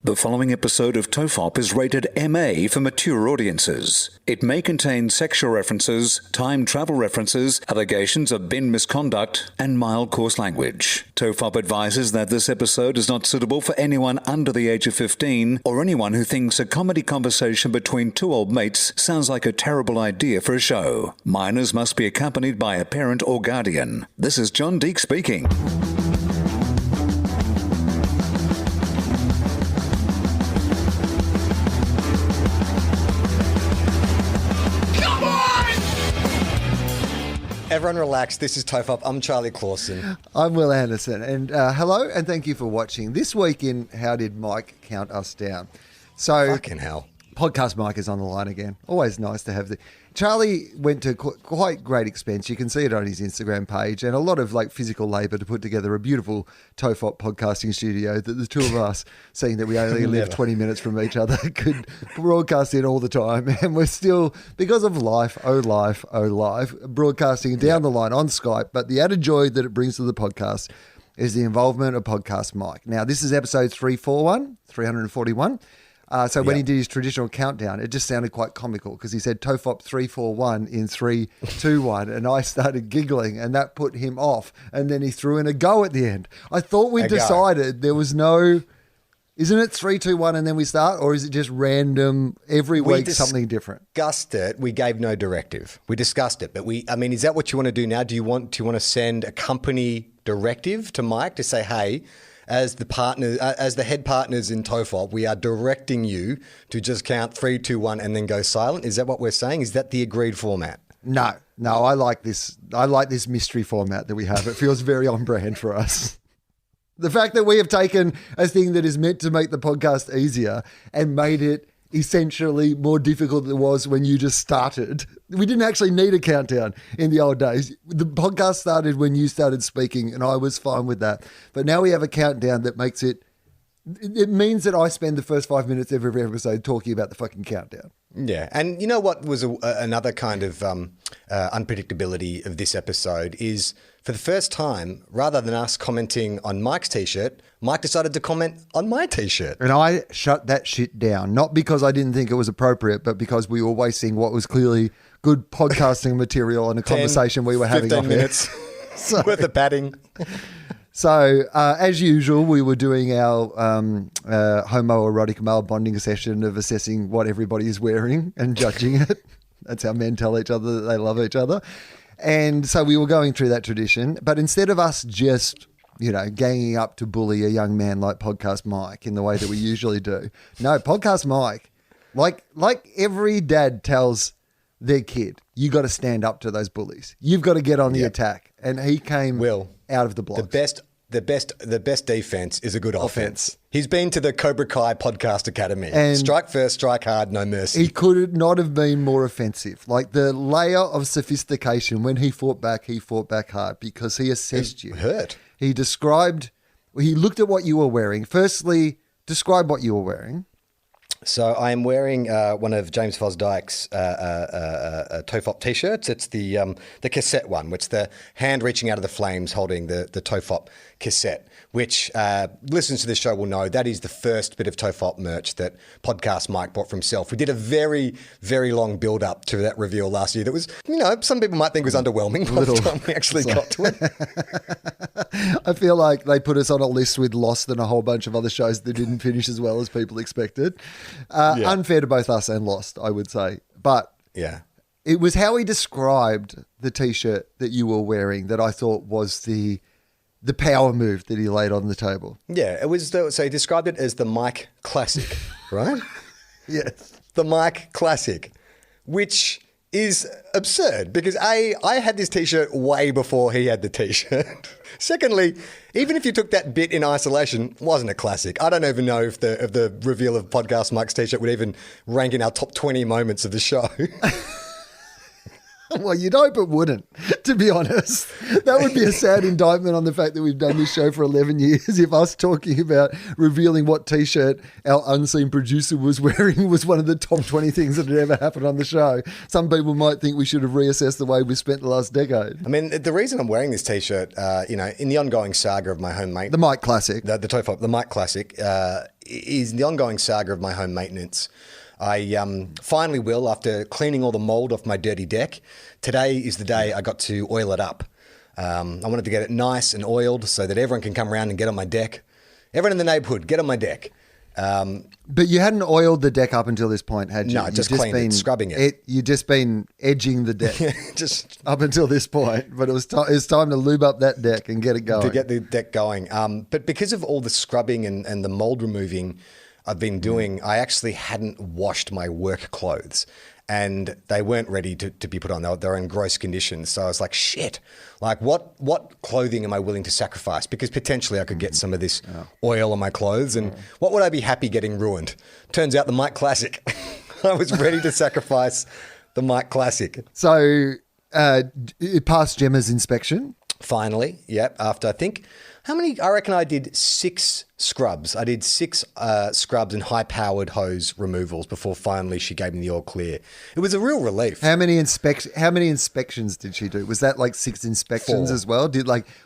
The following episode of TOFOP is rated MA for mature audiences. It may contain sexual references, time travel references, allegations of bin misconduct, and mild coarse language. TOFOP advises that this episode is not suitable for anyone under the age of 15 or anyone who thinks a comedy conversation between two old mates sounds like a terrible idea for a show. Minors must be accompanied by a parent or guardian. This is John Deek speaking. Everyone relax. This is TOFOP. I'm Charlie Clausen. I'm Will Anderson. And hello and thank you for watching. This week in How Did Mike Count Us Down? So, Fucking hell. Podcast Mike is on the line again. Always nice to have Charlie went to quite great expense. You can see it on his Instagram page and a lot of physical labour to put together a beautiful TOFOP podcasting studio that the two of us, seeing that we only live 20 minutes from each other, could broadcast in all the time. And we're still, because of life, broadcasting down the line on Skype. But the added joy that it brings to the podcast is the involvement of Podcast Mike. Now, this is episode 341. So when he did his traditional countdown, it just sounded quite comical because he said TOFOP 341 in 3, 2, 1. And I started giggling and that put him off. And then he threw in a go at the end. I thought we decided there was no... Isn't it 3, 2, 1 and then we start? Or is it just random every week something different? We discussed it. We gave no directive. We discussed it. But is that what you want to do now? Do you want to send a company directive to Mike to say, hey... As the head partners in TOFOP, we are directing you to just count 3, 2, 1 and then go silent. Is that what we're saying? Is that the agreed format? No, I like this. I like this mystery format that we have. It feels very on brand for us. The fact that we have taken a thing that is meant to make the podcast easier and made it essentially more difficult than it was when you just started. We didn't actually need a countdown in the old days. The podcast started when you started speaking and I was fine with that. But now we have a countdown that makes it means that I spend the first 5 minutes of every episode talking about the fucking countdown. Yeah. And you know what was another kind of unpredictability of this episode is for the first time, rather than us commenting on Mike's T-shirt, Mike decided to comment on my T-shirt. And I shut that shit down, not because I didn't think it was appropriate, but because we were wasting what was clearly good podcasting material in a conversation we were having 15 minutes worth of padding. So, as usual, we were doing our homoerotic male bonding session of assessing what everybody is wearing and judging it. That's how men tell each other that they love each other. And so we were going through that tradition. But instead of us just, ganging up to bully a young man like Podcast Mike in the way that we usually do, no, Podcast Mike, like every dad tells their kid, you got to stand up to those bullies. You've got to get on the attack. And he came out of the blocks. The best defense is a good offense. He's been to the Cobra Kai Podcast Academy. And strike first, strike hard, no mercy. He could not have been more offensive. Like the layer of sophistication when he fought back hard because he assessed you. Hurt. He looked at what you were wearing. Firstly, describe what you were wearing. So I'm wearing one of James Fosdyke's TOFOP T-shirts. It's the cassette one, which the hand reaching out of the flames holding the TOFOP cassette, which listeners to this show will know that is the first bit of TOFOP merch that Podcast Mike bought for himself. We did a very, very long build-up to that reveal last year that was, some people might think was underwhelming by the time we actually got to it. I feel like they put us on a list with Lost and a whole bunch of other shows that didn't finish as well as people expected. Unfair to both us and Lost, I would say. But it was how he described the T-shirt that you were wearing that I thought was the power move that he laid on the table. Yeah, it was. So he described it as the Mike Classic, right? Yes. The Mike Classic, which is absurd because I had this T-shirt way before he had the T-shirt. Secondly, even if you took that bit in isolation, it wasn't a classic. I don't even know if the reveal of Podcast Mike's T-shirt would even rank in our top 20 moments of the show. Well, you'd hope it wouldn't, to be honest. That would be a sad indictment on the fact that we've done this show for 11 years if us talking about revealing what T-shirt our unseen producer was wearing was one of the top 20 things that had ever happened on the show. Some people might think we should have reassessed the way we spent the last decade. I mean, the reason I'm wearing this T-shirt, in the ongoing saga of my homemate... The Mike Classic. The TOFOP, the Mike Classic, is the ongoing saga of my home maintenance. I finally will, after cleaning all the mold off my dirty deck. Today is the day I got to oil it up. I wanted to get it nice and oiled so that everyone can come around and get on my deck. Everyone in the neighbourhood, get on my deck. But you hadn't oiled the deck up until this point, had you? No, just cleaned it, scrubbing it. You'd just been edging the deck just up until this point. But it was time to lube up that deck and get it going. to get the deck going. But because of all the scrubbing and the mold removing I've been doing, I actually hadn't washed my work clothes. And they weren't ready to be put on. They were in gross condition. So I was like, shit, like what clothing am I willing to sacrifice? Because potentially I could get some of this oil on my clothes. And what would I be happy getting ruined? Turns out the Mike Classic. I was ready to sacrifice the Mike Classic. So it passed Gemma's inspection. Finally, yep. After I reckon I did 6 scrubs. I did 6 scrubs and high-powered hose removals before finally she gave me the all clear. It was a real relief. How many inspections did she do? Was that like 6 inspections 4. as well?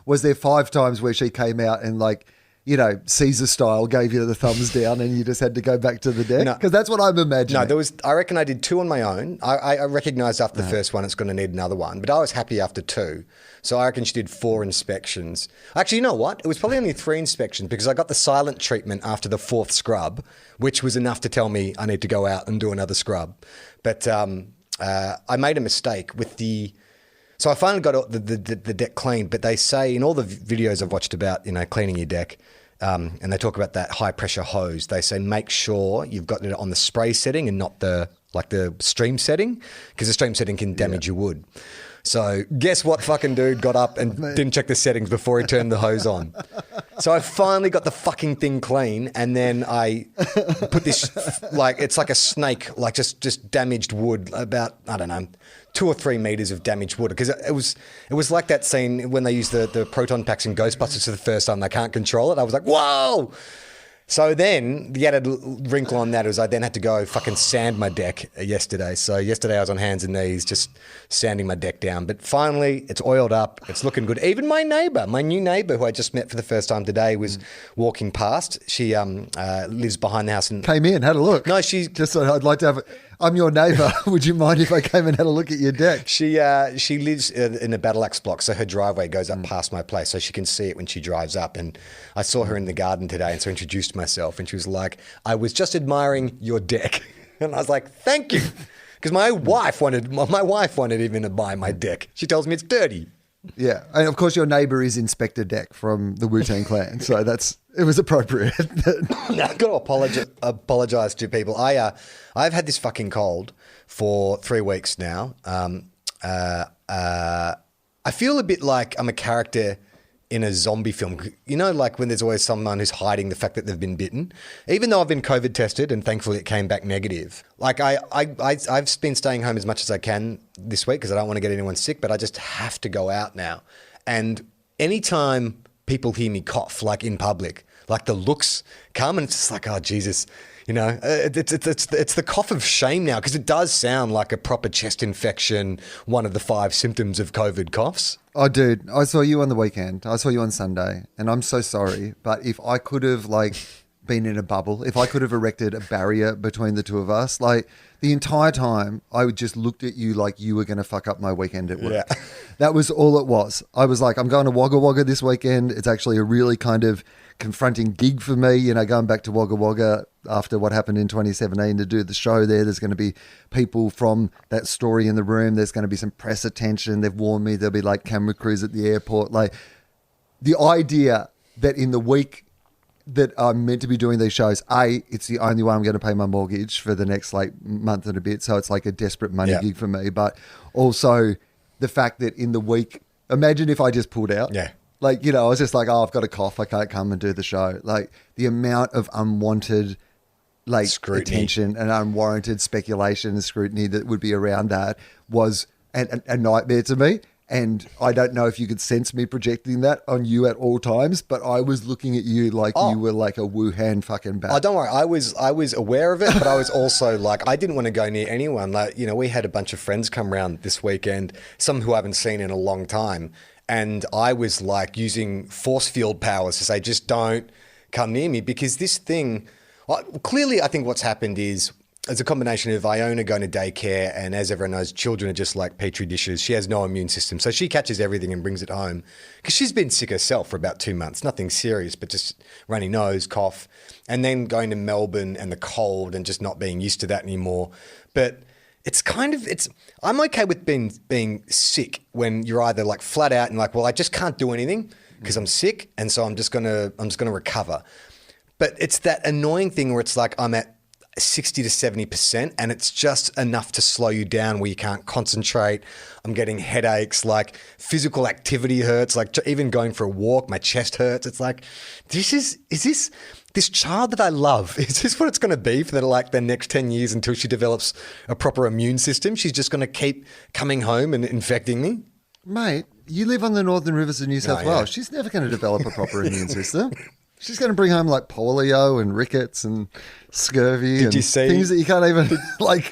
Was there 5 times where she came out and like, you know, Caesar style, gave you the thumbs down and you just had to go back to the deck? No. Because that's what I'm imagining. No, I reckon I did 2 on my own. I recognised after the first one it's going to need another one, but I was happy after 2. So I reckon she did 4 inspections. Actually, you know what? It was probably only 3 inspections because I got the silent treatment after the 4th scrub, which was enough to tell me I need to go out and do another scrub. But I made a mistake with the... So I finally got the deck cleaned, but they say in all the videos I've watched about, you know, cleaning your deck, and they talk about that high pressure hose, they say make sure you've got it on the spray setting and not the stream setting, because the stream setting can damage your wood. So guess what fucking dude got up and didn't check the settings before he turned the hose on. So I finally got the fucking thing clean, and then I put this, like, it's like a snake, like just damaged wood, about, I don't know, 2 or 3 meters of damaged wood. Because it was like that scene when they use the proton packs in Ghostbusters for the first time, they can't control it. I was like, whoa! So then the added wrinkle on that was I then had to go fucking sand my deck yesterday. So yesterday I was on hands and knees just sanding my deck down. But finally it's oiled up. It's looking good. Even my new neighbour who I just met for the first time today was walking past. She lives behind the house. And Came in, had a look. No, she... Just so I'd like to have... I'm your neighbour. Would you mind if I came and had a look at your deck? She lives in a battle axe block, so her driveway goes up past my place, so she can see it when she drives up. And I saw her in the garden today, and so I introduced myself, and she was like, "I was just admiring your deck," and I was like, "Thank you," because my wife wanted even to buy my deck. She tells me it's dirty. Yeah, and of course your neighbour is Inspector Deck from the Wu-Tang Clan, so it was appropriate. Now, I've got to apologise to people. I've had this fucking cold for 3 weeks now. I feel a bit like I'm a character in a zombie film. You know, like when there's always someone who's hiding the fact that they've been bitten. Even though I've been COVID tested and thankfully it came back negative. Like I've been staying home as much as I can this week because I don't want to get anyone sick, but I just have to go out now. And anytime people hear me cough, like in public, like the looks come and it's just like, oh, Jesus. You know, it's the cough of shame now because it does sound like a proper chest infection, one of the 5 symptoms of COVID coughs. Oh, dude, I saw you on the weekend. I saw you on Sunday, and I'm so sorry. But if I could have, like, been in a bubble, if I could have erected a barrier between the two of us, like, the entire time, I would just looked at you like you were going to fuck up my weekend at work. Yeah. That was all it was. I was like, I'm going to Wagga Wagga this weekend. It's actually a really kind of confronting gig for me, you know, going back to Wagga Wagga after what happened in 2017 to do the show there. There's going to be people from that story in the room. There's going to be some press attention. They've warned me there'll be like camera crews at the airport. Like the idea that in the week that I'm meant to be doing these shows, it's the only way I'm going to pay my mortgage for the next like month and a bit. So it's like a desperate money gig for me. But also the fact that in the week, imagine if I just pulled out. Yeah. Like, you know, I was just like, oh, I've got a cough. I can't come and do the show. Like the amount of unwanted like scrutiny, attention and unwarranted speculation and scrutiny that would be around that was a nightmare to me. And I don't know if you could sense me projecting that on you at all times, but I was looking at you like you were like a Wuhan fucking bat. Oh, don't worry. I was aware of it, but I was also like, I didn't want to go near anyone. Like, you know, we had a bunch of friends come around this weekend, some who I haven't seen in a long time. And I was like using force field powers to say, just don't come near me because this thing, Well, clearly, I think what's happened is it's a combination of Iona going to daycare, and as everyone knows, children are just like petri dishes. She has no immune system, so she catches everything and brings it home. Because she's been sick herself for about 2 months, nothing serious, but just runny nose, cough, and then going to Melbourne and the cold and just not being used to that anymore. But I'm okay with being sick when you're either like flat out and like, well, I just can't do anything because I'm sick, and so I'm just gonna recover. But it's that annoying thing where it's like I'm at 60 to 70%, and it's just enough to slow you down where you can't concentrate. I'm getting headaches, like physical activity hurts, like even going for a walk, my chest hurts. It's like, is this child that I love, is this what it's going to be for the next 10 years until she develops a proper immune system? She's just going to keep coming home and infecting me? Mate, you live on the Northern Rivers of New South Wales. She's never going to develop a proper immune system. She's going to bring home like polio and rickets and scurvy and things that you can't even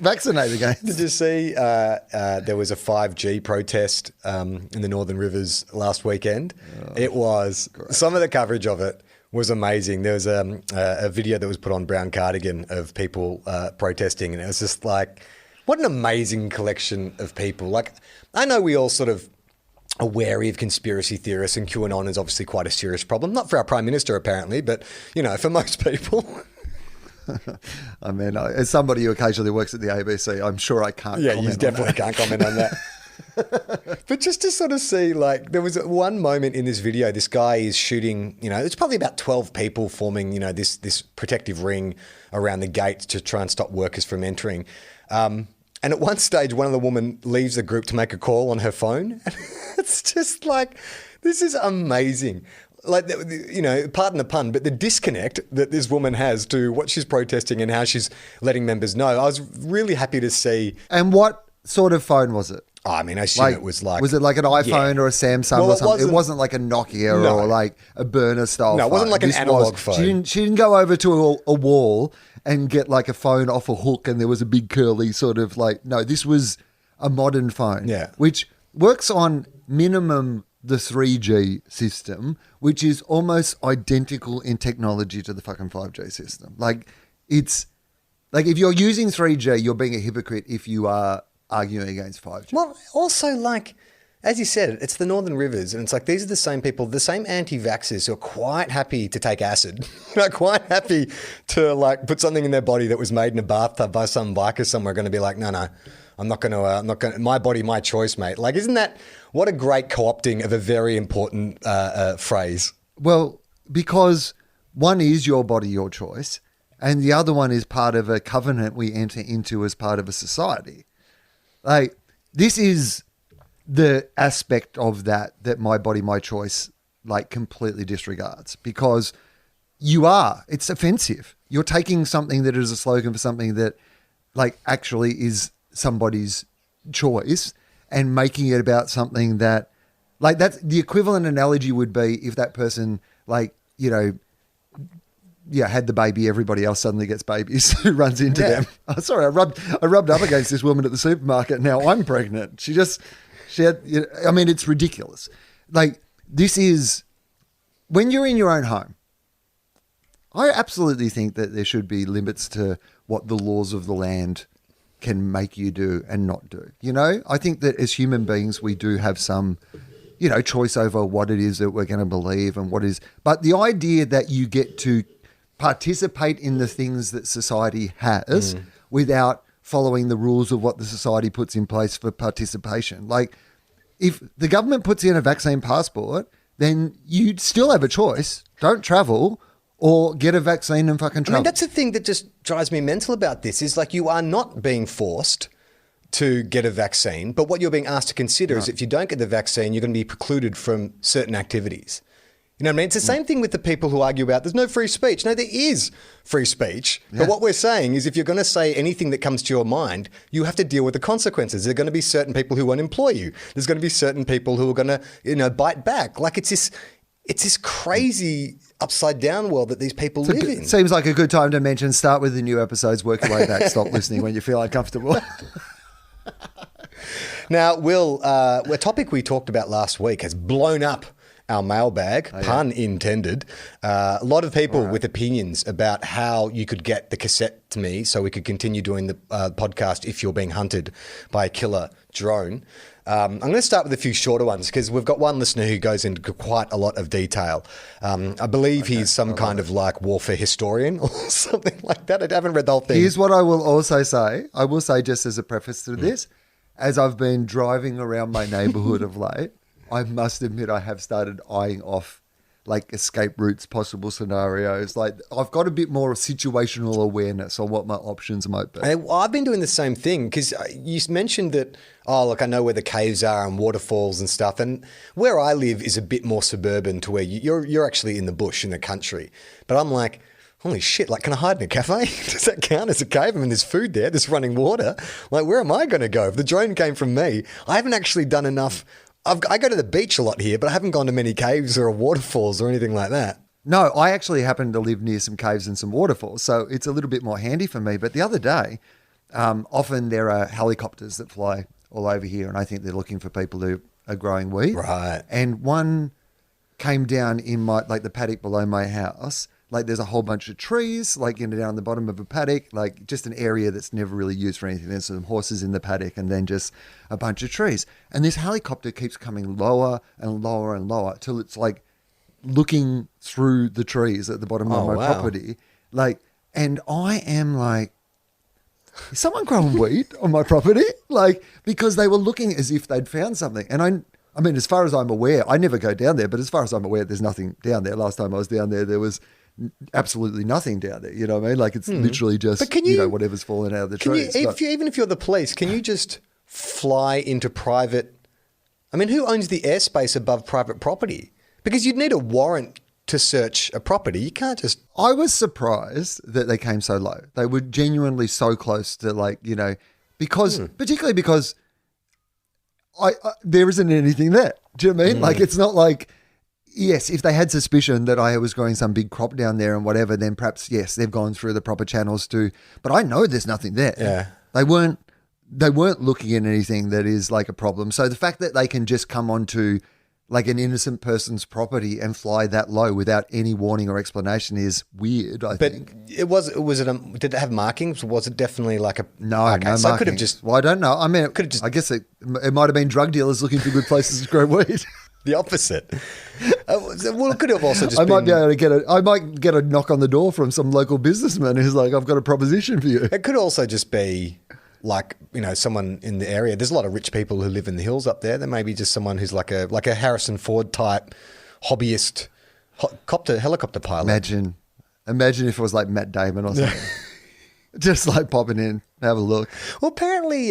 vaccinate against. Did you see there was a 5G protest in the Northern Rivers last weekend? It was great. Some of the coverage of it was amazing. There was a video that was put on Brown Cardigan of people protesting, and it was just like, what an amazing collection of people. Like, I know we all sort of are wary of conspiracy theorists, and QAnon is obviously quite a serious problem. Not for our Prime Minister, apparently, but, for most people. I mean, as somebody who occasionally works at the ABC, I'm sure I can't comment on that. Yeah, you definitely can't comment on that. But just to sort of see, like, there was one moment in this video, this guy is shooting, it's probably about 12 people forming, this protective ring around the gates to try and stop workers from entering. And at one stage, one of the women leaves the group to make a call on her phone. It's just like, this is amazing. Like, pardon the pun, but the disconnect that this woman has to what she's protesting and how she's letting members know. I was really happy to see. And what sort of phone was it? Oh, I mean, I assume it was like... Was it like an iPhone or a Samsung or something? It wasn't like a Nokia or like a burner style phone. No, it wasn't like an analog phone. She didn't go over to a wall and get like a phone off a hook and there was a big curly sort of like... No, this was a modern phone. Yeah. Which works on minimum the 3G system, which is almost identical in technology to the fucking 5G system. Like, it's... Like, if you're using 3G, you're being a hypocrite if you are arguing against 5G. Well, also, like, as you said, it's the Northern Rivers, and it's like these are the same people, the same anti-vaxxers who are quite happy to take acid, quite happy to, like, put something in their body that was made in a bathtub by some biker somewhere, going to be like, no, I'm not going to, my body, my choice, mate. Like, isn't that, what a great co-opting of a very important phrase? Well, because one is your body, your choice, and the other one is part of a covenant we enter into as part of a society. Like, this is the aspect of that my body, my choice, like, completely disregards, because it's offensive. You're taking something that is a slogan for something that, like, actually is somebody's choice and making it about something that, like, that's the equivalent analogy would be if that person, like, had the baby, everybody else suddenly gets babies who runs into them. Oh, sorry, I rubbed up against this woman at the supermarket. Now I'm pregnant. She had, I mean, it's ridiculous. Like, this is, when you're in your own home, I absolutely think that there should be limits to what the laws of the land can make you do and not do. I think that as human beings, we do have some, choice over what it is that we're going to believe and what is, but the idea that you get to participate in the things that society has without following the rules of what the society puts in place for participation. Like, if the government puts in a vaccine passport, then you'd still have a choice. Don't travel or get a vaccine and fucking travel. I mean, that's the thing that just drives me mental about this is, like, you are not being forced to get a vaccine, but what you're being asked to consider is if you don't get the vaccine, you're going to be precluded from certain activities. You know what I mean? It's the same thing with the people who argue about there's no free speech. No, there is free speech. Yeah. But what we're saying is if you're going to say anything that comes to your mind, you have to deal with the consequences. There are going to be certain people who won't employ you. There's going to be certain people who are going to, bite back. Like, it's this crazy upside down world that these people live in. Seems like a good time to mention, start with the new episodes, work your way back, stop listening when you feel uncomfortable. Now, Will, a topic we talked about last week has blown up our mailbag, pun intended. A lot of people with opinions about how you could get the cassette to me so we could continue doing the podcast if you're being hunted by a killer drone. I'm going to start with a few shorter ones because we've got one listener who goes into quite a lot of detail. I believe he's some kind of like warfare historian or something like that. I haven't read the whole thing. Here's what I will also say. I will say just as a preface to this, as I've been driving around my neighbourhood of late, I must admit I have started eyeing off like escape routes, possible scenarios. Like I've got a bit more situational awareness on what my options might be. I've been doing the same thing because you mentioned that, oh, look, I know where the caves are and waterfalls and stuff. And where I live is a bit more suburban to where you're actually in the bush, in the country. But I'm like, holy shit, like, can I hide in a cafe? Does that count as a cave? I mean, there's food there, there's running water. Like, where am I going to go? If the drone came from me, I haven't actually done enough. I go to the beach a lot here, but I haven't gone to many caves or waterfalls or anything like that. No, I actually happen to live near some caves and some waterfalls, so it's a little bit more handy for me. But the other day, often there are helicopters that fly all over here, and I think they're looking for people who are growing wheat. Right. And one came down in the paddock below my house. Like there's a whole bunch of trees, like down the bottom of a paddock, like just an area that's never really used for anything. There's some horses in the paddock and then just a bunch of trees. And this helicopter keeps coming lower and lower and lower till it's like looking through the trees at the bottom of my property. Like, and I am like, is someone growing wheat on my property? Like, because they were looking as if they'd found something. And I mean, as far as I'm aware, I never go down there, but as far as I'm aware, there's nothing down there. Last time I was down there was absolutely nothing down there. You know what I mean? Like it's literally just, whatever's falling out of the trees. Even if you're the police, can you just fly into private? I mean, who owns the airspace above private property? Because you'd need a warrant to search a property. You can't just... I was surprised that they came so low. They were genuinely so close to particularly because there isn't anything there. Do you know what I mean? Like it's not like... Yes, if they had suspicion that I was growing some big crop down there and whatever, then perhaps, yes, they've gone through the proper channels too. But I know there's nothing there. Yeah. They weren't looking at anything that is like a problem. So the fact that they can just come onto like an innocent person's property and fly that low without any warning or explanation is weird, I think. Did it have markings? Was it definitely like a... No, okay, no so markings. I could have just... Well, I don't know. I mean, I guess it might have been drug dealers looking for good places to grow weed. The opposite. Well, it could have also just I might be able to I might get a knock on the door from some local businessman who's like, I've got a proposition for you. It could also just be like, someone in the area. There's a lot of rich people who live in the hills up there. There may be just someone who's like a Harrison Ford type hobbyist helicopter pilot. Imagine if it was like Matt Damon or something. Just like popping in, have a look. Well, apparently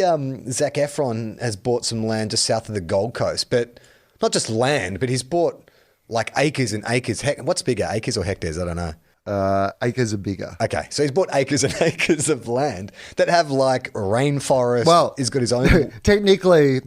Zac Efron has bought some land just south of the Gold Coast, but not just land, but he's bought like acres and acres. What's bigger, acres or hectares? I don't know. Acres are bigger. Okay, so he's bought acres and acres of land that have like rainforest. Well, he's got his own. Technically,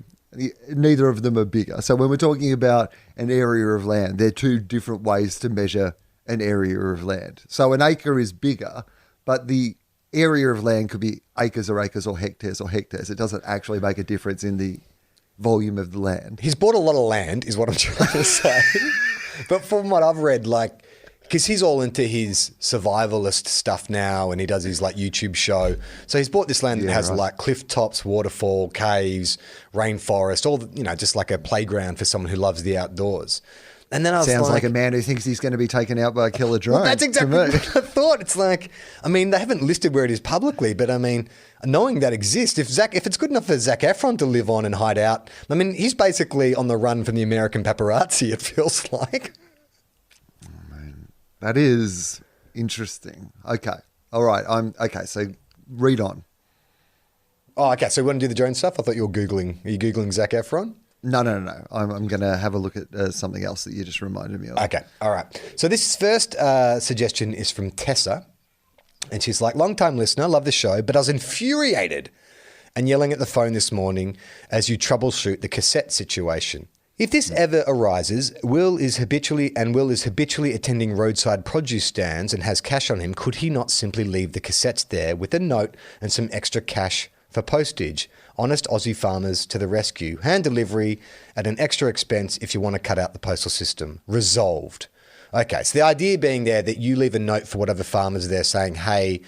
neither of them are bigger. So when we're talking about an area of land, there are two different ways to measure an area of land. So an acre is bigger, but the area of land could be acres or acres or hectares or hectares. It doesn't actually make a difference in the volume of the land. He's bought a lot of land, is what I'm trying to say. But from what I've read, like, because he's all into his survivalist stuff now, and he does his like YouTube show. So he's bought this land that has like cliff tops, waterfall, caves, rainforest, all just like a playground for someone who loves the outdoors. And then I was Sounds like a man who thinks he's going to be taken out by a killer drone. Well, that's exactly what I thought. It's like, I mean, they haven't listed where it is publicly, but I mean, knowing that exists, if it's good enough for Zac Efron to live on and hide out, I mean, he's basically on the run from the American paparazzi, it feels like. Oh, man. That is interesting. Okay. All right. Okay. So read on. Oh, okay. So you want to do the drone stuff? I thought you were Googling. Are you Googling Zac Efron? No. I'm going to have a look at something else that you just reminded me of. Okay. All right. So this first suggestion is from Tessa. And she's like, long-time listener, love the show, but I was infuriated and yelling at the phone this morning as you troubleshoot the cassette situation. If this ever arises, Will is habitually attending roadside produce stands and has cash on him. Could he not simply leave the cassettes there with a note and some extra cash For postage, honest Aussie farmers to the rescue. Hand delivery at an extra expense if you want to cut out the postal system. Resolved. Okay, so the idea being there that you leave a note for whatever farmers there saying, hey,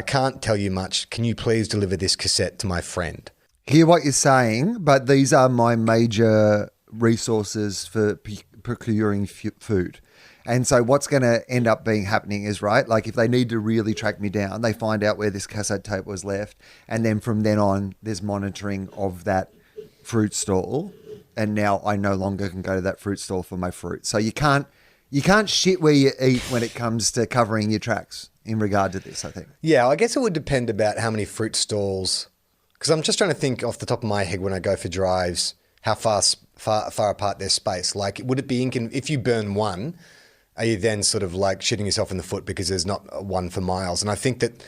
can't tell you much. Can you please deliver this cassette to my friend? Hear what you're saying, but these are my major resources for procuring food. And so what's going to end up being happening is, right, like if they need to really track me down, they find out where this cassette tape was left. And then from then on, there's monitoring of that fruit stall. And now I no longer can go to that fruit stall for my fruit. So you can't shit where you eat when it comes to covering your tracks in regard to this, I think. Yeah, I guess it would depend about how many fruit stalls, because I'm just trying to think off the top of my head when I go for drives, how far apart their space. Like, would it be if you burn one, are you then sort of like shooting yourself in the foot because there's not one for miles? And I think that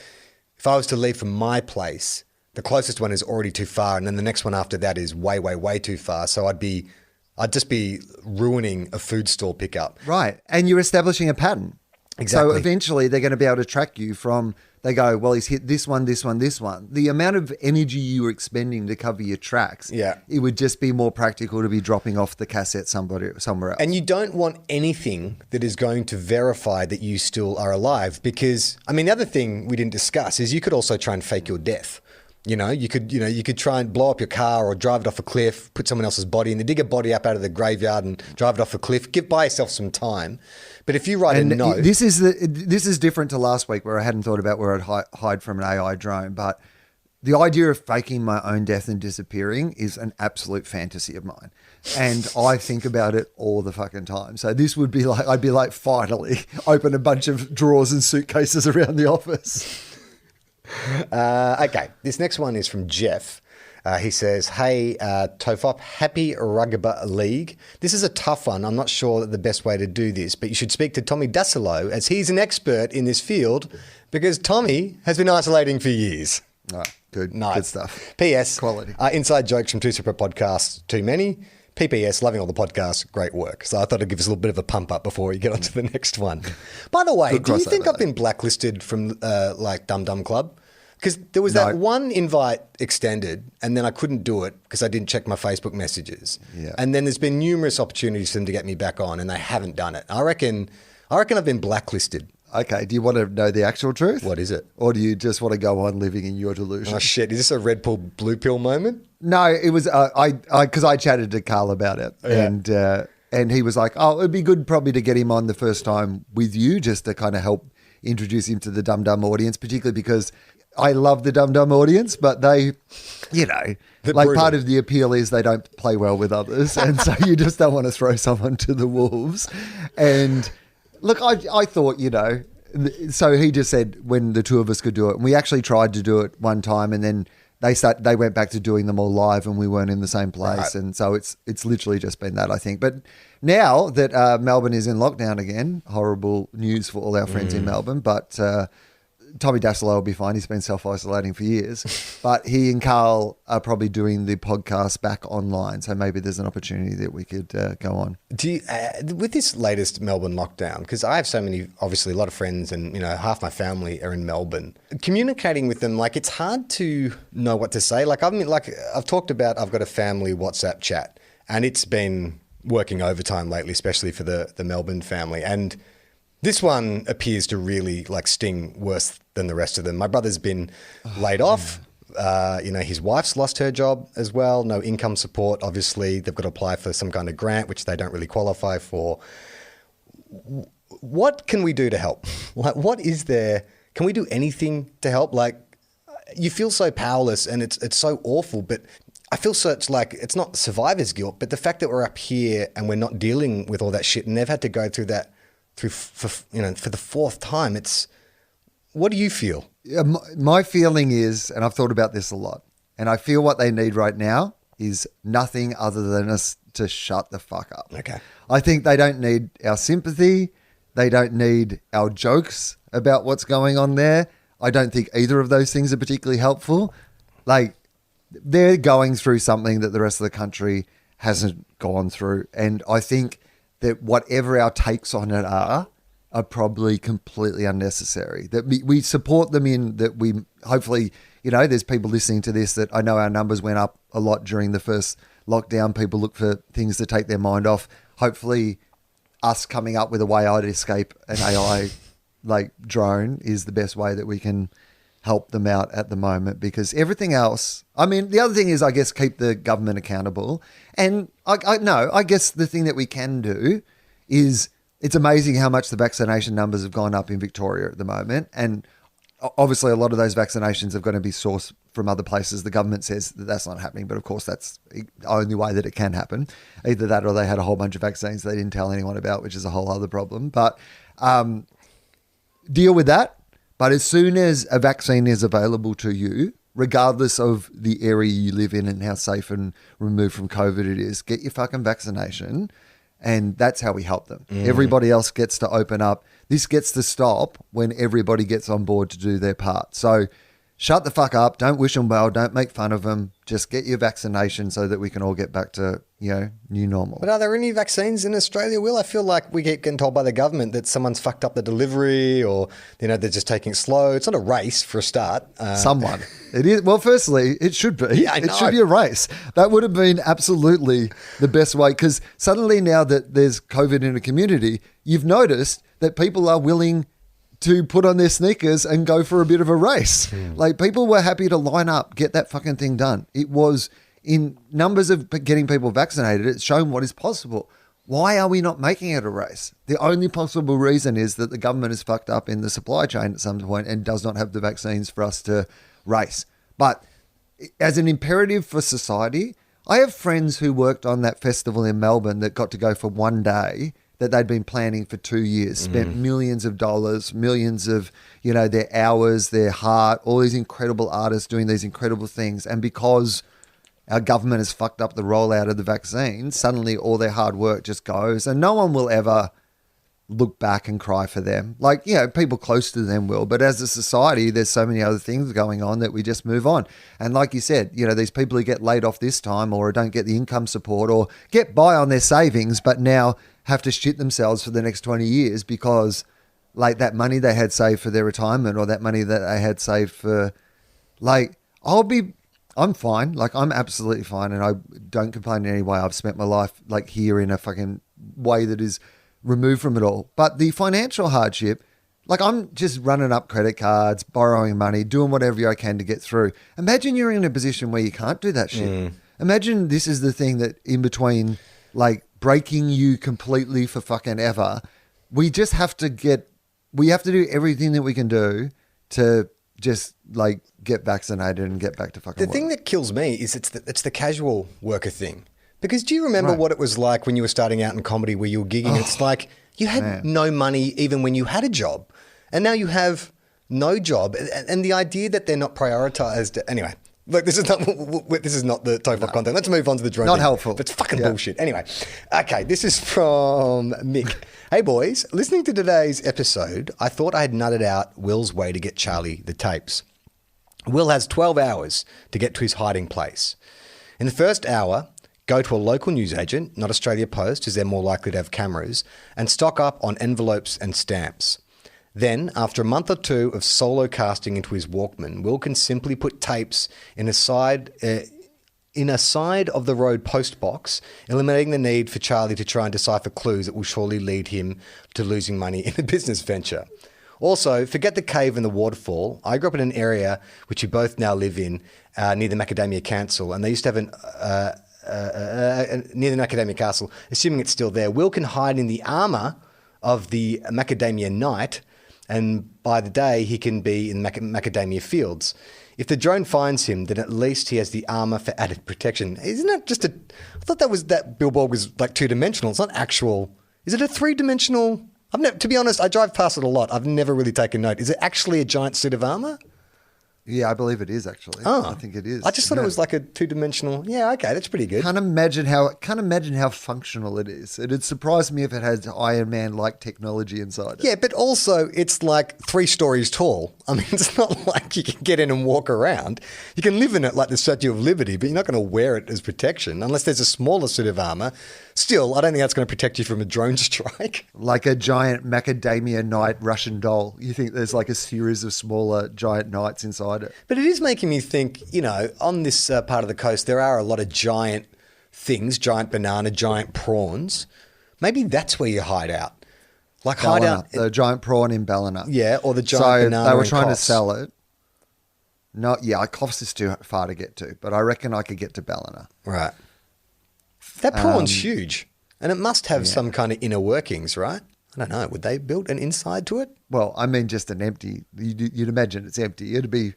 if I was to leave from my place, the closest one is already too far, and then the next one after that is way, way, way too far. So I'd just be ruining a food stall pickup. Right. And you're establishing a pattern. Exactly. So eventually they're going to be able to track you from, they go, well, he's hit this one, this one, this one. The amount of energy you were expending to cover your tracks, it would just be more practical to be dropping off the cassette somewhere else. And you don't want anything that is going to verify that you still are alive, because, I mean, the other thing we didn't discuss is you could also try and fake your death. You could try and blow up your car or drive it off a cliff, put someone else's body in, dig a body up out of the graveyard and drive it off a cliff. Buy yourself some time. But if you write a note, this is different to last week where I hadn't thought about where I'd hide from an AI drone. But the idea of faking my own death and disappearing is an absolute fantasy of mine, and I think about it all the fucking time. So this would be like, I'd be like, finally open a bunch of drawers and suitcases around the office. Okay, this next one is from Jeff. He says, hey, TOFOP, happy Rugby League. This is a tough one. I'm not sure the best way to do this, but you should speak to Tommy Dasilo, as he's an expert in this field, because Tommy has been isolating for years. Oh, good. Nice. Good stuff. P.S. Quality. Inside jokes from two separate podcasts, too many. PPS, loving all the podcasts, great work. So I thought I'd give us a little bit of a pump up before we get on to the next one. By the way, do you think I've been blacklisted from like Dum Dum Club? Because there was that one invite extended and then I couldn't do it because I didn't check my Facebook messages. Yeah. And then there's been numerous opportunities for them to get me back on and they haven't done it. I reckon I've been blacklisted. Okay, do you want to know the actual truth? What is it? Or do you just want to go on living in your delusion? Oh shit, is this a red pill, blue pill moment? No, it was, because I chatted to Carl about it and he was like, oh, it'd be good probably to get him on the first time with you just to kind of help introduce him to the Dum Dum audience, particularly because I love the Dum Dum audience, but they, part of the appeal is they don't play well with others. And so you just don't want to throw someone to the wolves. And look, I thought, so he just said when the two of us could do it. And we actually tried to do it one time and then they went back to doing them all live and we weren't in the same place. Right. And so it's literally just been that, I think. But now that Melbourne is in lockdown again, horrible news for all our friends in Melbourne, but Tommy Dasilo will be fine. He's been self-isolating for years. But he and Carl are probably doing the podcast back online. So maybe there's an opportunity that we could go on. Do you, with this latest Melbourne lockdown, because I have so many, obviously a lot of friends and, half my family are in Melbourne. Communicating with them, it's hard to know what to say. I've talked about, I've got a family WhatsApp chat and it's been working overtime lately, especially for the Melbourne family. And this one appears to really sting worse than the rest of them. My brother's been laid off. His wife's lost her job as well. No income support. Obviously, they've got to apply for some kind of grant, which they don't really qualify for. What can we do to help? What is there? Can we do anything to help? You feel so powerless and it's so awful, but I feel it's it's not survivor's guilt, but the fact that we're up here and we're not dealing with all that shit and they've had to go through that for the fourth time. What do you feel? My feeling is, and I've thought about this a lot, and I feel what they need right now is nothing other than us to shut the fuck up. Okay. I think they don't need our sympathy. They don't need our jokes about what's going on there. I don't think either of those things are particularly helpful. They're going through something that the rest of the country hasn't gone through. And I think that whatever our takes on it are are probably completely unnecessary. That we support them in that we hopefully, there's people listening to this that I know our numbers went up a lot during the first lockdown. People look for things to take their mind off. Hopefully us coming up with a way I'd escape an AI drone is the best way that we can help them out at the moment, because everything else, the other thing is, I guess, keep the government accountable. And I guess the thing that we can do is, it's amazing how much the vaccination numbers have gone up in Victoria at the moment. And obviously a lot of those vaccinations are going to be sourced from other places. The government says that that's not happening, but of course that's the only way that it can happen. Either that or they had a whole bunch of vaccines they didn't tell anyone about, which is a whole other problem. But deal with that. But as soon as a vaccine is available to you, regardless of the area you live in and how safe and removed from COVID it is, get your fucking vaccination. And that's how we help them. Everybody else gets to open up. This gets to stop when everybody gets on board to do their part. So shut the fuck up. Don't wish them well. Don't make fun of them. Just get your vaccination so that we can all get back to, new normal. But are there any vaccines in Australia, Will? I feel like we keep getting told by the government that someone's fucked up the delivery, or, they're just taking it slow. It's not a race for a start. Someone. It is. Well, firstly, it should be. Yeah, I know. It should be a race. That would have been absolutely the best way, because suddenly now that there's COVID in a community, you've noticed that people are willing to put on their sneakers and go for a bit of a race. Like, people were happy to line up, get that fucking thing done. It was, in numbers of getting people vaccinated, it's shown what is possible. Why are we not making it a race? The only possible reason is that the government is fucked up in the supply chain at some point and does not have the vaccines for us to race. But as an imperative for society, I have friends who worked on that festival in Melbourne that got to go for one day that they'd been planning for 2 years, spent millions of dollars, millions of, their hours, their heart, all these incredible artists doing these incredible things. And because our government has fucked up the rollout of the vaccine, suddenly all their hard work just goes, and no one will ever look back and cry for them. People close to them will, but as a society, there's so many other things going on that we just move on. And like you said, these people who get laid off this time, or don't get the income support, or get by on their savings, but now have to shit themselves for the next 20 years because that money they had saved for their retirement, or that money that they had saved for, I'm fine. I'm absolutely fine. And I don't complain in any way. I've spent my life here in a fucking way that is removed from it all. But the financial hardship, I'm just running up credit cards, borrowing money, doing whatever I can to get through. Imagine you're in a position where you can't do that shit. Imagine this is the thing that in between, breaking you completely for fucking ever, we just have to do everything that we can do to just get vaccinated and get back to fucking The work. thing that kills me is it's the casual worker thing. Because do you remember what it was like when you were starting out in comedy, where you were gigging? It's like you had no money even when you had a job, and now you have no job. And the idea that they're not prioritized. Anyway, look, this is not the TOFOP content. Let's move on to the drone. Not thing. helpful. It's fucking bullshit. Anyway, okay, this is from Mick. Hey boys, listening to today's episode, I thought I had nutted out Will's way to get Charlie the tapes. Will has 12 hours to get to his hiding place. In the first hour, go to a local newsagent, not Australia Post, as they're more likely to have cameras, and stock up on envelopes and stamps. Then, after a month or two of solo casting into his Walkman, Will can simply put tapes in a side of the road post box, eliminating the need for Charlie to try and decipher clues that will surely lead him to losing money in a business venture. Also, forget the cave and the waterfall. I grew up in an area which you both now live in, near the Macadamia Council, and they used to have near the Macadamia Castle, assuming it's still there. Will can hide in the armour of the Macadamia Knight, and by the day he can be in Macadamia Fields. If the drone finds him, then at least he has the armour for added protection. Isn't that just I thought that billboard was two-dimensional. It's not actual. Is it a three-dimensional? To be honest, I drive past it a lot. I've never really taken note. Is it actually a giant suit of armour? Yeah, I believe it is actually. Oh, I think it is. I just thought it was like a two-dimensional. Yeah, okay, that's pretty good. Can't imagine how functional it is. It'd surprise me if it has Iron Man-like technology inside it. Yeah, but also it's 3 stories tall. I mean, it's not like you can get in and walk around. You can live in it like the Statue of Liberty, but you're not going to wear it as protection unless there's a smaller suit of armour Still, I don't think that's going to protect you from a drone strike. Like a giant macadamia nut Russian doll. You think there's like a series of smaller giant knights inside it. But it is making me think, on this part of the coast, there are a lot of giant things, giant banana, giant prawns. Maybe that's where you hide out. Like hide Ballina, out. the giant prawn in Ballina. Yeah, or the giant banana. They were in trying to Coffs. sell it. Coffs is too far to get to, but I reckon I could get to Ballina. Right. That prawn's huge. And it must have some kind of inner workings, right? I don't know. Would they build an inside to it? Well, I mean, just an empty. You'd imagine it's empty. It'd be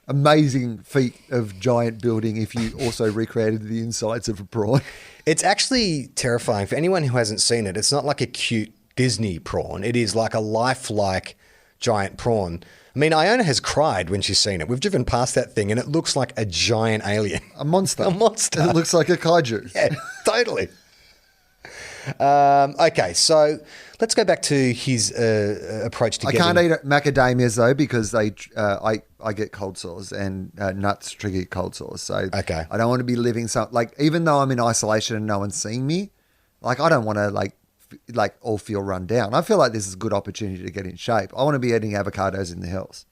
amazing feat of giant building if you also recreated the insides of a prawn. It's actually terrifying. For anyone who hasn't seen it, it's not like a cute Disney prawn. It is like a lifelike giant prawn. I mean, Iona has cried when she's seen it. We've driven past that thing and it looks like a giant alien. A monster. A monster. It looks like a kaiju. Yeah, totally. Okay, so let's go back to his approach to I can't eat macadamias though because I get cold sores and nuts trigger cold sores. So Okay. I don't want to be living even though I'm in isolation and no one's seeing me, I don't want to all feel run down. I feel like this is a good opportunity to get in shape. I want to be eating avocados in the hills.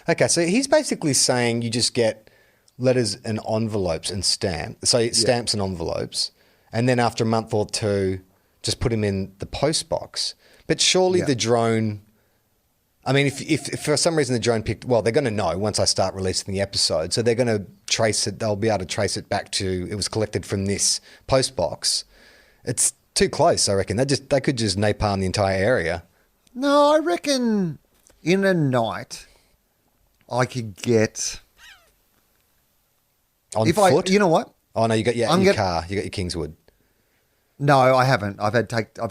Okay, so he's basically saying you just get letters and envelopes and stamps. So stamps and envelopes, and then after a month or two, just put them in the post box. But surely the drone, I mean, if for some reason the drone picked, well, they're going to know once I start releasing the episode. So they're going to trace it. They'll be able to trace it back to, it was collected from this post box. It's too close, I reckon. They could just napalm the entire area. No, I reckon in a night I could get On foot? You know what? Oh no, you got your car. You got your Kingswood. No, I haven't. I've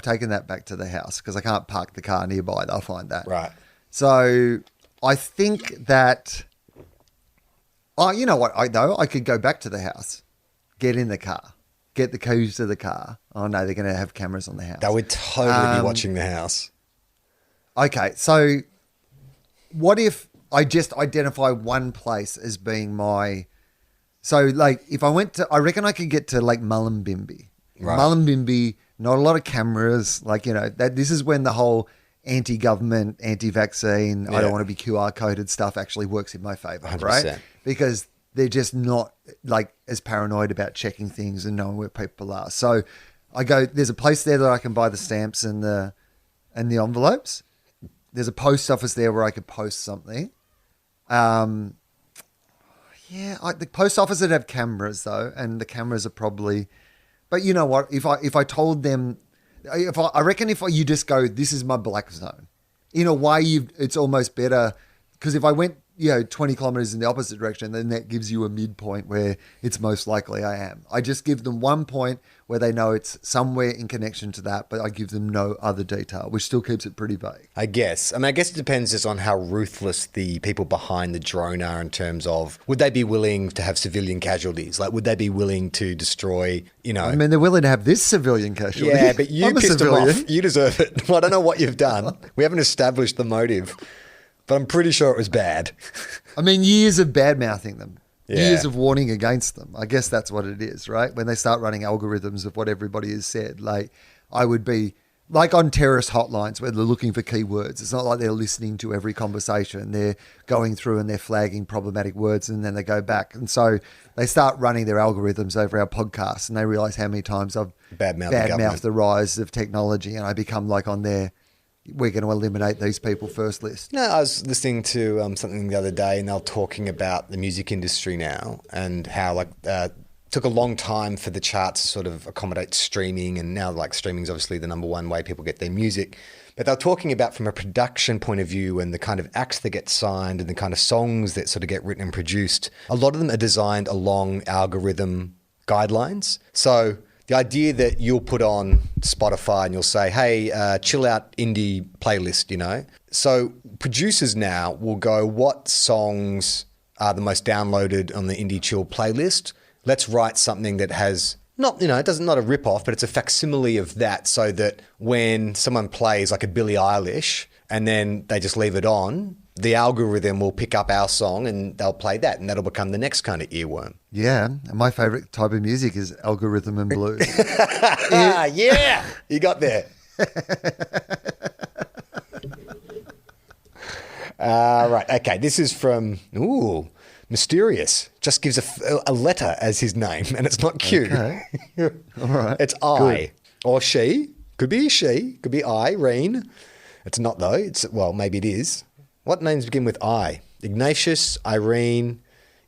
taken that back to the house because I can't park the car nearby. They'll find that. Right. So I think that. Oh, you know what? I could go back to the house, get in the car, get the keys to the car. Oh no, they're going to have cameras on the house. They would totally be watching the house. Okay, so what if I just identify one place as being my. So if I went to, I reckon I could get to Mullumbimby. Right. Mullumbimby, not a lot of cameras. This is when the whole anti-government, anti-vaccine, I don't want to be QR coded stuff actually works in my favor, 100%. right? Because they're just not as paranoid about checking things and knowing where people are. So I go, there's a place there that I can buy the stamps and the envelopes. There's a post office there where I could post something. The post office would have cameras though, and the cameras are probably. But you know what? If I told them, I reckon if you just go, this is my black zone. In a way, it's almost better because if I went 20 kilometers in the opposite direction, then that gives you a midpoint where it's most likely I am. I just give them one point where they know it's somewhere in connection to that, but I give them no other detail, which still keeps it pretty vague. I guess. I guess it depends just on how ruthless the people behind the drone are in terms of, would they be willing to have civilian casualties? Would they be willing to destroy, I mean, they're willing to have this civilian casualty. Yeah, but you I'm a pissed them civilian. off. You deserve it. Well, I don't know what you've done. We haven't established the motive, but I'm pretty sure it was bad. I mean, years of bad-mouthing them. Yeah. Years of warning against them. I guess that's what it is, right? When they start running algorithms of what everybody has said, I would be like on terrorist hotlines where they're looking for keywords. It's not like they're listening to every conversation. They're going through and they're flagging problematic words and then they go back. And so they start running their algorithms over our podcast and they realize how many times I've badmouthed the rise of technology and I become on their we're going to eliminate these people first list. No, I was listening to something the other day and they were talking about the music industry now and how took a long time for the charts to sort of accommodate streaming, and now streaming is obviously the number one way people get their music. But they're talking about from a production point of view and the kind of acts that get signed and the kind of songs that sort of get written and produced. A lot of them are designed along algorithm guidelines. So the idea that you'll put on Spotify and you'll say, hey, chill out indie playlist, So producers now will go, what songs are the most downloaded on the indie chill playlist? Let's write something that has not a rip-off, but it's a facsimile of that so that when someone plays a Billie Eilish and then they just leave it on, the algorithm will pick up our song and they'll play that, and that'll become the next kind of earworm. Yeah, and my favourite type of music is algorithm and blues. Yeah, you got there. Right, okay, this is from, Mysterious. Just gives a letter as his name, and it's not Q. Okay. All right. It's I. Good. Or she. Could be she. Could be Irene. It's not, though. Well, maybe it is. What names begin with I? Ignatius, Irene,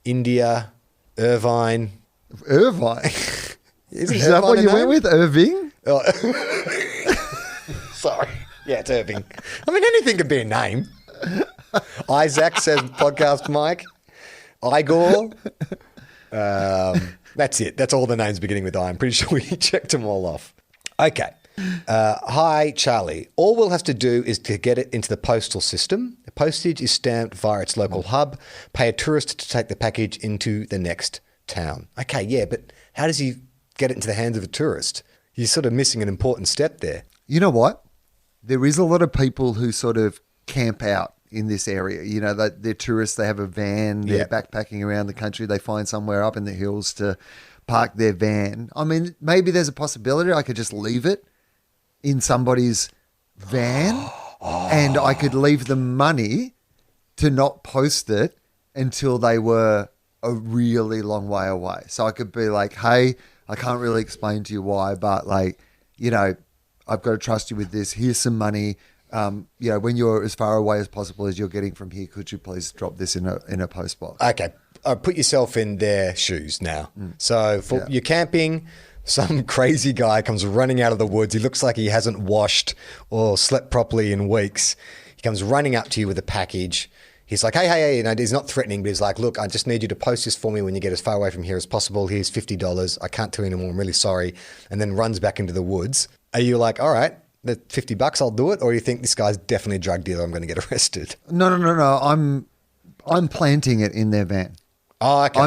India, Irvine. Irvine? Isn't Is that what Irvine you a went name? with? Irving? Sorry. Yeah, it's Irving. I mean, anything could be a name. Isaac, says podcast Mike. Igor. That's it. That's all the names beginning with I. I'm pretty sure we checked them all off. Okay. Hi, Charlie. All we'll have to do is to get it into the postal system. The postage is stamped via its local hub. Pay a tourist to take the package into the next town. Okay, yeah, but how does he get it into the hands of a tourist? You're sort of missing an important step there. You know what? There is a lot of people who sort of camp out in this area. You know, they're tourists, they have a van, they're backpacking around the country, they find somewhere up in the hills to park their van. I mean, maybe there's a possibility I could just leave it in somebody's van and I could leave them money to not post it until they were a really long way away. So I could be like, hey, I can't really explain to you why, but like, you know, I've got to trust you with this. Here's some money. You know, when you're as far away as possible as you're getting from here, could you please drop this in a post box? Okay. Put yourself in their shoes now. So you're camping, some crazy guy comes running out of the woods. He looks like he hasn't washed or slept properly in weeks. He comes running up to you with a package. He's like, hey, you know, he's not threatening, but he's like, look, I just need you to post this for me when you get as far away from here as possible. Here's $50. I can't tell you anymore. I'm really sorry. And then runs back into the woods. Are you like, all right, the $50, I'll do it? Or you think this guy's definitely a drug dealer, I'm going to get arrested? No. I'm planting it in their van. Oh, okay.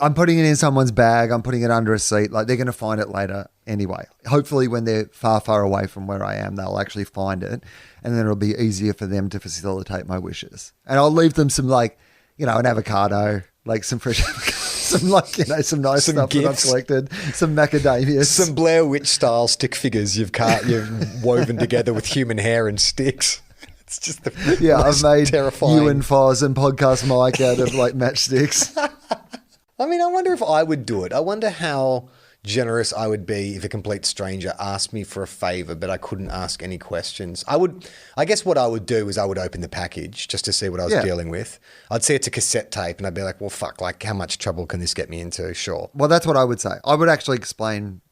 I'm putting it in someone's bag. I'm putting it under a seat. Like, they're going to find it later anyway. Hopefully when they're far, far away from where I am, they'll actually find it. And then it'll be easier for them to facilitate my wishes. And I'll leave them some, like, you know, an avocado, like some fresh avocado, some, like, you know, some nice stuff that I've collected, some macadamias. Some Blair Witch style stick figures you've woven together with human hair and sticks. It's just the I've made terrifying. you and Foz and Podcast Mike out of like matchsticks. I mean, I wonder if I would do it. I wonder how generous I would be if a complete stranger asked me for a favor, but I couldn't ask any questions. I guess what I would do is I would open the package just to see what I was dealing with. I'd see it's a cassette tape and I'd be like, well, fuck, like how much trouble can this get me into? Sure. Well, that's what I would say. I would actually explain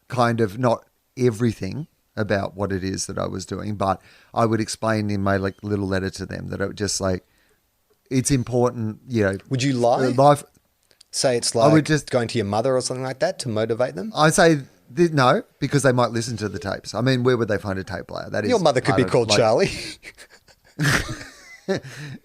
kind of not everything about what it is that I was doing, but I would explain in my like little letter to them that it would just like, it's important, you know. Would you lie? Life. Say it's like I would just going to your mother or something like that to motivate them? I say no, because they might listen to the tapes. I mean, where would they find a tape player? That is your mother could be called Charlie.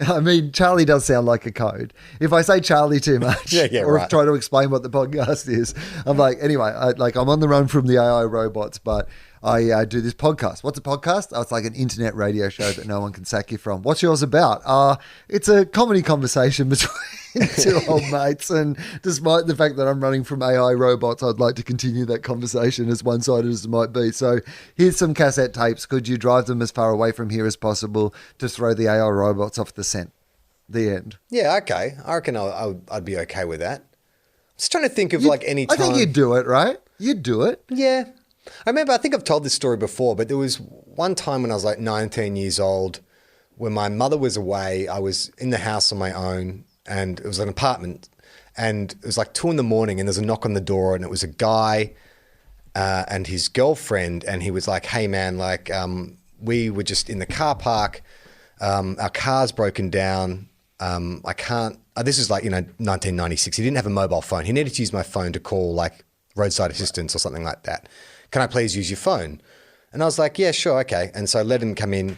I mean, Charlie does sound like a code. If I say Charlie too much, or try to explain what the podcast is, I'm like, anyway, I'm on the run from the AI robots, but I do this podcast. What's a podcast? Oh, it's like an internet radio show that no one can sack you from. What's yours about? It's a comedy conversation between two old mates, and despite the fact that I'm running from AI robots, I'd like to continue that conversation as one-sided as it might be. So here's some cassette tapes. Could you drive them as far away from here as possible to throw the AI robots off the scent? The end. Yeah, okay. I reckon I'd be okay with that. I'm just trying to think of like any time. I think you'd do it, right? You'd do it. Yeah. I remember, I think I've told this story before, but there was one time when I was like 19 years old when my mother was away. I was in the house on my own and it was an apartment and it was like 2 a.m. and there's a knock on the door and it was a guy and his girlfriend, and he was like, hey man, like we were just in the car park. Our car's broken down. I can't, this is like, 1996. He didn't have a mobile phone. He needed to use my phone to call like roadside assistance or something like that. Can I please use your phone? And I was like, yeah, sure, okay. And so I let him come in.